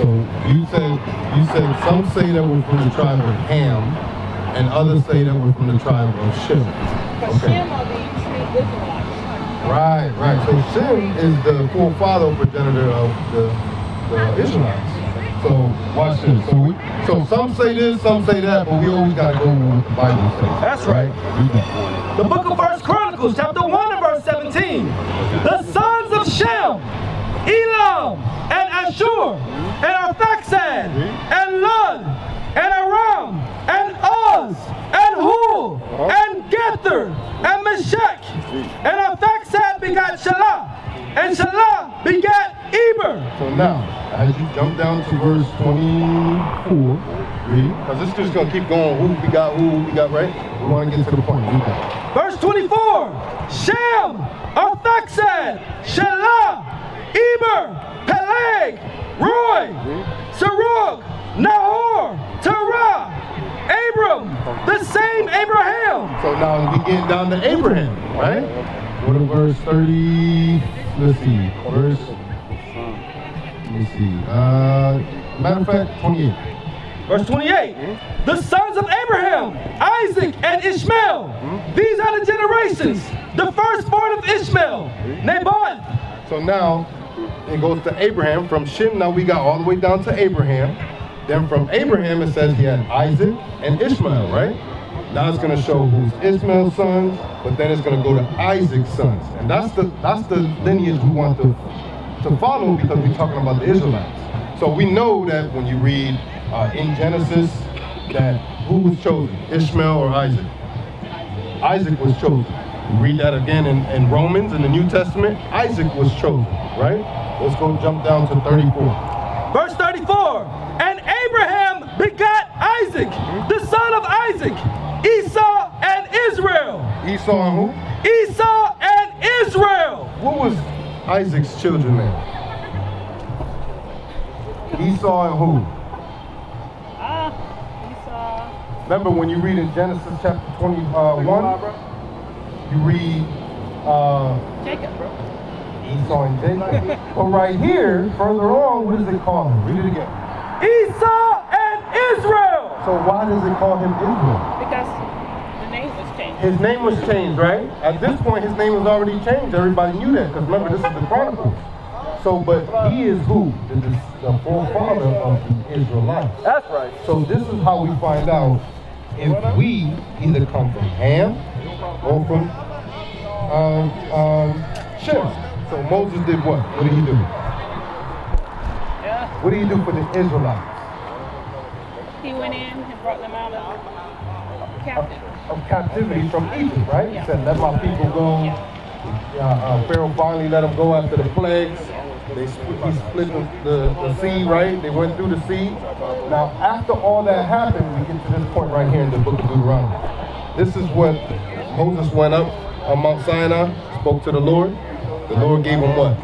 So you said some say that we're from the tribe of Ham, and others say that we're from the tribe of Shem. Because Shem are the true Israelites. Right. So Shem is the forefather or progenitor of the Israelites. So watch this. So some say this, some say that, but we always got to go with what the Bible says. That's right. The book of 1 Chronicles, chapter 1 and verse 17. The sons of Shem, Elam, and Ashur, and Arphaxad, and Lud, and Aram, and Uz, and Hul, and Gether, and Meshech, and Arphaxad begat Shelah, and Shelah begat Eber. So now, as you jump down to verse 24, read, because this is just going to keep going, who we got, right? We want to get to the point. Verse 24, Shem, Arphaxad, Shelah, Eber, Peleg, Roy, Serug, Nahor, Terah, Abram, the same Abraham. So now we get down to Abraham, right? Go to verse 30, let's see, matter of fact, 28. Verse 28, the sons of Abraham, Isaac, and Ishmael. These are the generations, the firstborn of Ishmael, Naboth. So now, it goes to Abraham. From Shem, now we got all the way down to Abraham. Then from Abraham, it says he had Isaac and Ishmael, right? Now it's going to show who's Ishmael's sons, but then it's going to go to Isaac's sons. And that's the lineage we want to follow, because we're talking about the Israelites. So we know that when you read in Genesis, that who was chosen, Ishmael or Isaac? Isaac was chosen. You read that again in Romans, in the New Testament, Isaac was chosen, right? Let's go jump down to 34. Verse 34, and Abraham begot Isaac, the son of Isaac, Esau and Israel. Esau and who? Esau and Israel. What was Isaac's children name? Esau and who? Esau. Remember when you read in Genesis chapter 21, you read Jacob, bro. Esau and Jacob. But right here, further on, what does it call him? Read it again. Esau and Israel. So why does it call him Israel? Because the name was changed. His name was changed, right? At this point, his name was already changed. Everybody knew that, because remember, this is the Chronicles. So, but he is who? The forefather of the Israelites. That's right. So this is how we find out if we either come from Ham or from Shem. So Moses did what? What did he do? What did he do for the Israelites? He went in and brought them out of captivity from Egypt, right? He said, let my people go. Pharaoh finally let them go after the plagues. He split the sea, right? They went through the sea. Now, after all that happened, we get to this point right here in the book of Deuteronomy. This is what Moses went up on Mount Sinai, spoke to the Lord. The Lord gave him what?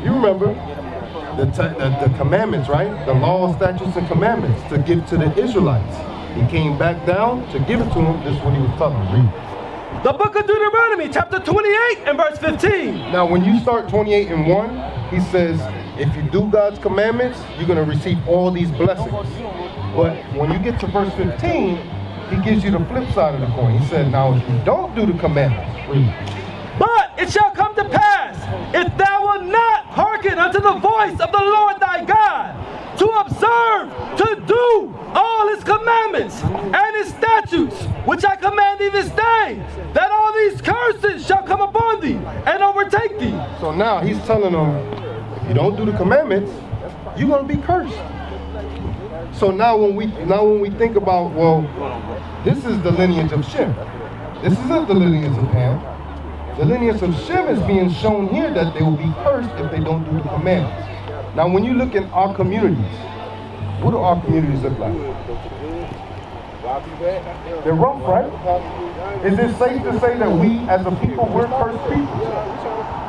You remember the commandments, right? The law, statutes, and commandments to give to the Israelites. He came back down to give it to them. This is what he was telling them. Read. The book of Deuteronomy, chapter 28 and verse 15. Now, when you start 28 and 1, he says, if you do God's commandments, you're going to receive all these blessings. But when you get to verse 15, he gives you the flip side of the coin. He said, now, if you don't do the commandments, read. But it shall come to pass, if thou wilt not hearken unto the voice of the Lord thy God, to observe, to do all his commandments and his statutes, which I command thee this day, that all these curses shall come upon thee and overtake thee. So now he's telling them, if you don't do the commandments, you're going to be cursed. So now when we think about, well, this is the lineage of Shem. This isn't the lineage of Ham. The lineage of Shem is being shown here that they will be cursed if they don't do the commandments. Now, when you look at our communities, what do our communities look like? They're rough, right? Is it safe to say that we, as a people, we're cursed people?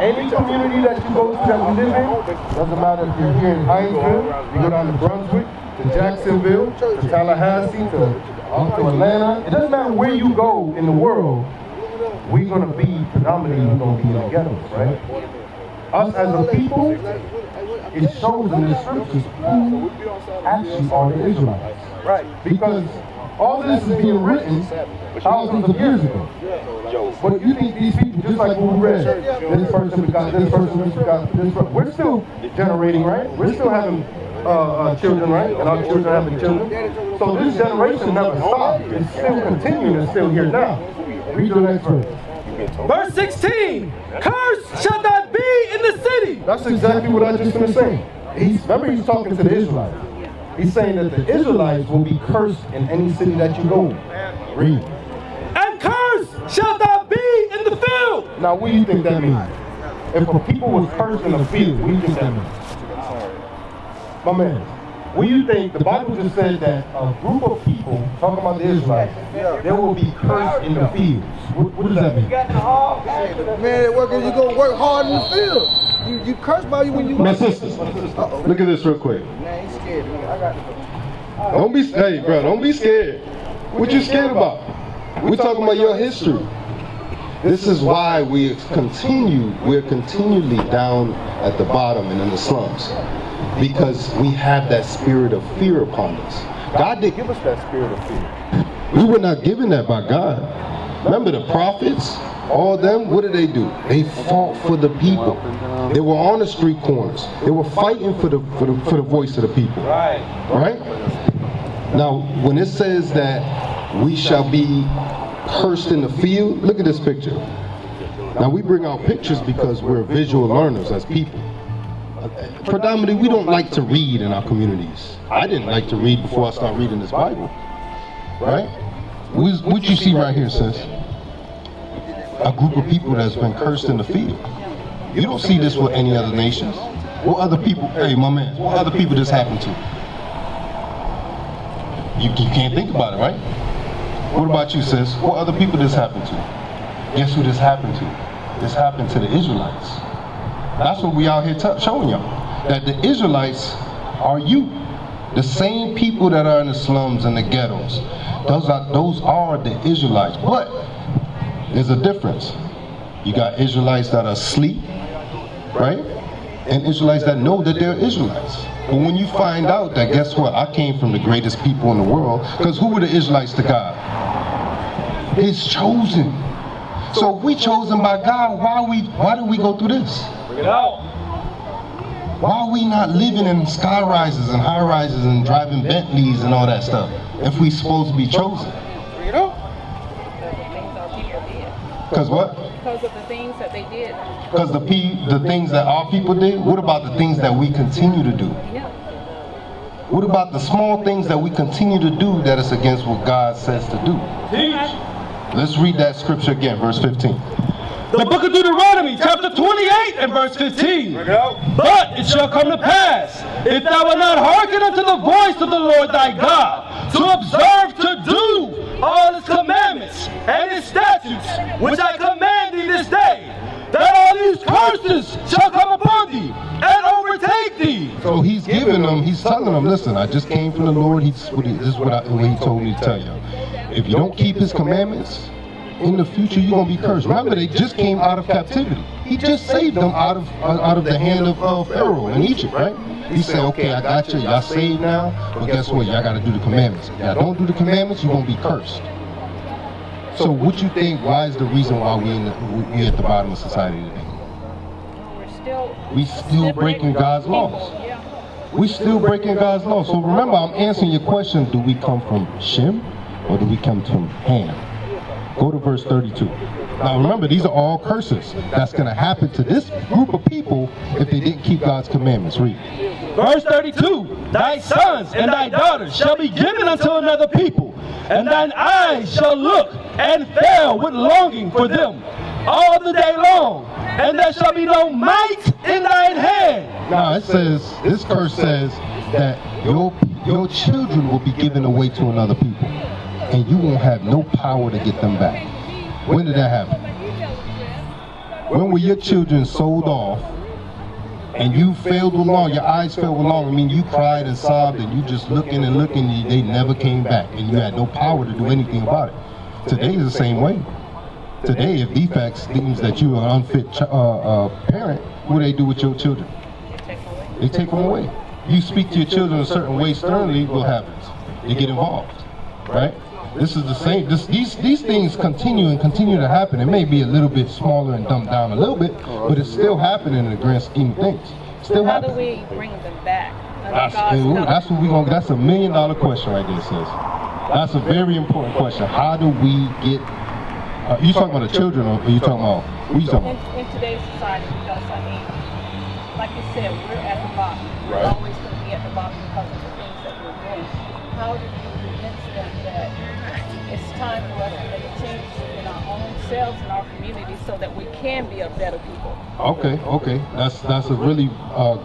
Any community that you go to that we live in, doesn't matter if you're here in Hinesville, you go down to Brunswick, to Jacksonville, to Tallahassee, to Atlanta. It doesn't matter where you go in the world, we're going to be predominantly, we're going to be in the ghettos, right? Us as a people, it shows in the scriptures who actually are the Israelites. Right. Because all of this is being written thousands of years ago. But you think these people, just like what we read, this person begot this person, this begot this person, we're still generating, right? We're still having children, right? And our children having children. So this generation never stopped. It's still continuing and still here now. Read the next verse. Verse 16, cursed shall not be in the city. That's exactly what I just finished saying. Remember he's talking to the Israelites. He's saying that the Israelites will be cursed in any city that you go. Read. And cursed shall not be in the field. Now what do you think that means? If a people was cursed in the field, what do you think that means? My man, what do you think? The Bible just said that a group of people, talking about the Israelites, they will be cursed in the fields. What does that mean? Man, you go work hard in the field. You curse by you when you. My sisters, look at this real quick. Man, he's scared. I got Don't be, hey, bro, don't be scared. What you scared about? We're talking about your history. This is why we're continually down at the bottom and in the slums. Because we have that spirit of fear upon us. God didn't give us that spirit of fear. We were not given that by God. Remember the prophets, all of them, what did they do? They fought for the people. They were on the street corners. They were fighting for the voice of the people. Right? Now, when it says that we shall be cursed in the field, look at this picture. Now, we bring out pictures because we're visual learners as people. Predominantly, we don't like to read in our communities. I didn't like to read before I started reading this Bible. Right? What you see right here, sis? A group of people that's been cursed in the field. You don't see this with any other nations. What other people, hey, my man, what other people this happened to? You can't think about it, right? What about you, sis? What other people this happened to? Guess who this happened to? This happened to the Israelites. That's what we out here showing y'all. That the Israelites are you. The same people that are in the slums and the ghettos. Those are the Israelites. But there's a difference. You got Israelites that are asleep, right? And Israelites that know that they're Israelites. But when you find out that, guess what? I came from the greatest people in the world. Because who were the Israelites to God? His chosen. So if we chosen by God, why do we go through this? Bring it out. Why are we not living in sky rises and high rises and driving Bentleys and all that stuff if we supposed to be chosen? Bring it out. Because what? Because of the things that they did. Because the things that our people did? What about the things that we continue to do? Yeah. What about the small things that we continue to do that is against what God says to do? Teach. Let's read that scripture again, verse 15. The book of Deuteronomy, chapter 28 and verse 15. But it shall come to pass, if thou wilt not hearken unto the voice of the Lord thy God, to observe to do all his commandments and his statutes, which I command thee this day, that all these curses shall come upon thee and overtake thee. So he's telling them, listen, I just came from the Lord. This is what he told me to tell you. If you don't keep his commandments, in the future you're going to be cursed. Remember, they just came out of captivity. He just saved them out of the hand of Pharaoh in Egypt, right? He said, okay, I got you. Y'all saved now, but guess what? Y'all got to do the commandments. If y'all don't do the commandments, you're going to be cursed. So what you think, why is the reason why we at the bottom of society today? We still breaking God's laws. We still breaking God's laws. So remember, I'm answering your question, do we come from Shem or do we come from Ham? Go to verse 32. Now remember, these are all curses that's going to happen to this group of people if they didn't keep God's commandments. Read. Verse 32, thy sons and thy daughters shall be given unto another people, and thine eyes shall look and fail with longing for them all the day long, and there shall be no might in thine hand. Now it says, this curse says that your children will be given away to another people, and you won't have no power to get them back. When did that happen? When were your children sold off and you failed along, your eyes failed along? I mean, you cried and sobbed and you just looking and looking, and they never came back, and you had no power to do anything about it. Today is the same way. Today, if defects deems that you are an unfit parent, what do they do with your children? They take them away. You speak to your children a certain way sternly, what happens? They get involved, right? This is the same. These things continue to happen. It may be a little bit smaller and dumbed down a little bit, but it's still happening in the grand scheme of things. Still How do happening. we bring them back? That's what we gonna. That's $1 million question right there, sis. That's a very important question. How do we get? You talking about the children, or are you talking about? What are you talking about? In today's society, because I mean, like you said, we're at the bottom. We're Right. always going to be at the bottom because of the things that we're doing. How do you convince them that it's time for us to make a change in our own selves and our community so that we can be a better people? Okay. That's a really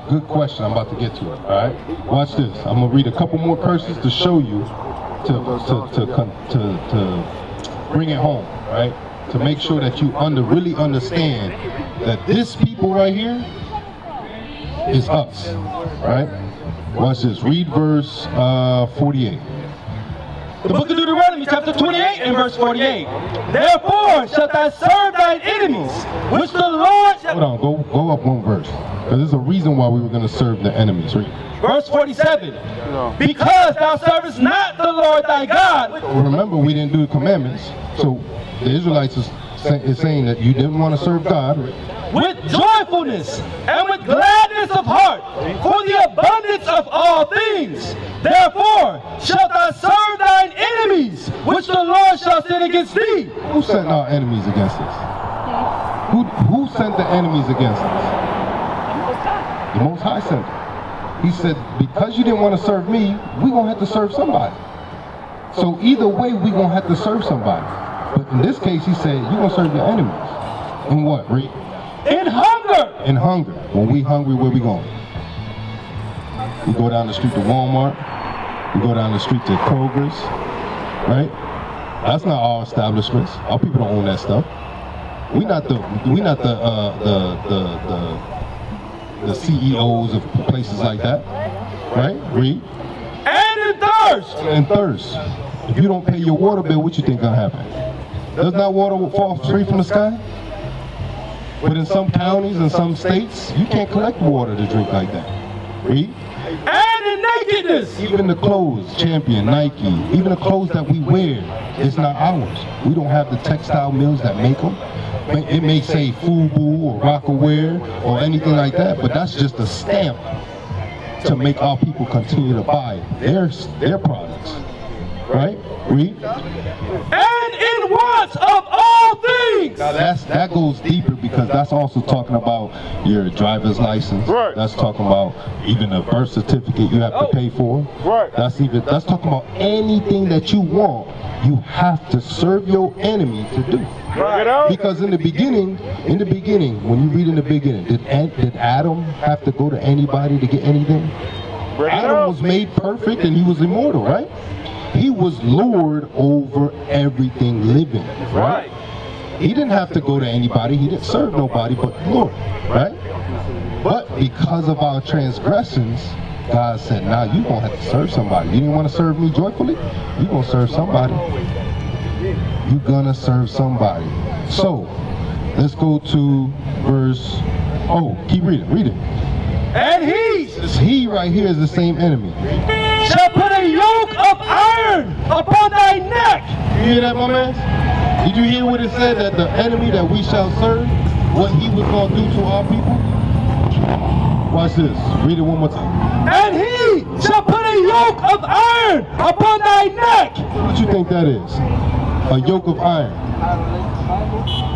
good question. I'm about to get to it. All right. Watch this. I'm gonna read a couple more curses to show you to bring it home, right? To make sure that you really understand that this people right here is us, right? Watch this. Read verse 48. The book of Deuteronomy, chapter 28 and verse 48. Therefore shalt thou serve thine enemies, which the Lord shall... Hold on, go up one verse. Because there's a reason why we were going to serve the enemies. Read. Verse 47. Because thou servest not the Lord thy God. Remember, we didn't do the commandments. So the Israelites is saying that you didn't want to serve God. With joyfulness and with gladness of heart, for the abundance of all things. Therefore shalt thou serve thine enemies, which the Lord shall send against thee. Who sent our enemies against us? Who sent the enemies against us? The Most High sent them. He said, because you didn't want to serve me, we're going to have to serve somebody. So either way, we're going to have to serve somebody. But in this case, he said, you're going to serve your enemies. In what, Reed? In hunger. In hunger. When we hungry, where we going? We go down the street to Walmart. We go down the street to Kroger's. Right? That's not our establishments. Our people don't own that stuff. We not the CEOs of places like that. Right? Read. And in thirst. And thirst. If you don't pay your water bill, what you think gonna happen? Does not water fall straight from the sky? But in some counties and some states, you can't collect water to drink like that. Read. And in nakedness. Even the clothes, Champion, Nike, even the clothes that we wear, it's not ours. We don't have the textile mills that make them. It may say FUBU or Rockaware or anything like that, but that's just a stamp to make our people continue to buy their products. Right? Read. And in want of all things. Now that goes deeper, because that's also talking about your driver's license. Right. That's talking about even a birth certificate you have to pay for. Right. That's talking about anything that you want, you have to serve your enemy to do. Right. Because in the beginning, when you read in the beginning, did Adam have to go to anybody to get anything? Adam was made perfect and he was immortal, right? He was Lord over everything living, right? He didn't have to go to anybody. He didn't serve nobody but Lord, right? But because of our transgressions, God said, now you're going to have to serve somebody. You didn't want to serve me joyfully? You're going to serve somebody. You're going to serve somebody. So, let's go to verse, keep reading, read it. And he right here is the same enemy. Shall put a yoke of iron upon thy neck. You hear that, my man? Did you hear what it said, that the enemy that we shall serve, what he was going to do to our people? Watch this. Read it one more time. And he shall put a yoke of iron upon thy neck. What you think that is? A yoke of iron.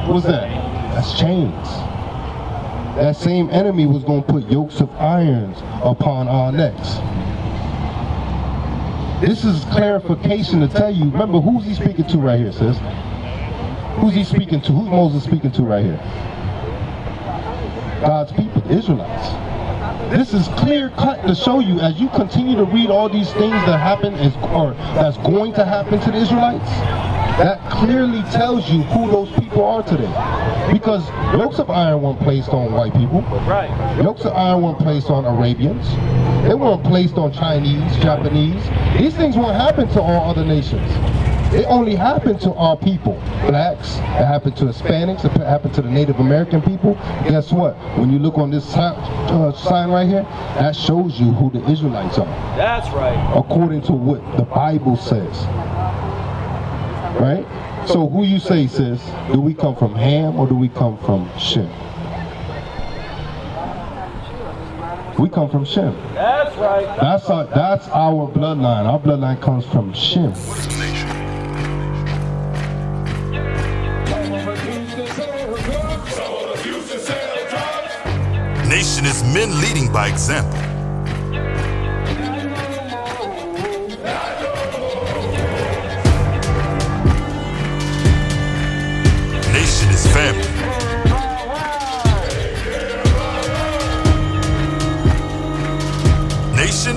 What's that? That's chains. That same enemy was going to put yokes of irons upon our necks. This is clarification to tell you, remember, who's he speaking to right here, sis? Who's he speaking to? Who's Moses speaking to right here? God's people, the Israelites. This is clear cut to show you, as you continue to read all these things that happen, or that's going to happen to the Israelites, that clearly tells you who those people are today. Because yokes of iron weren't placed on white people. Right. Yokes of iron weren't placed on Arabians. They weren't placed on Chinese, Japanese. These things won't happen to all other nations. It only happened to our people, blacks. It happened to Hispanics. It happened to the Native American people. Guess what? When you look on this sign right here, that shows you who the Israelites are. That's right. According to what the Bible says. Right? So who you say, sis? Do we come from Ham or do we come from Shem? We come from Shem. That's right. That's our bloodline. Our bloodline comes from Shem. Nation is men leading by example. Nation is family. Nation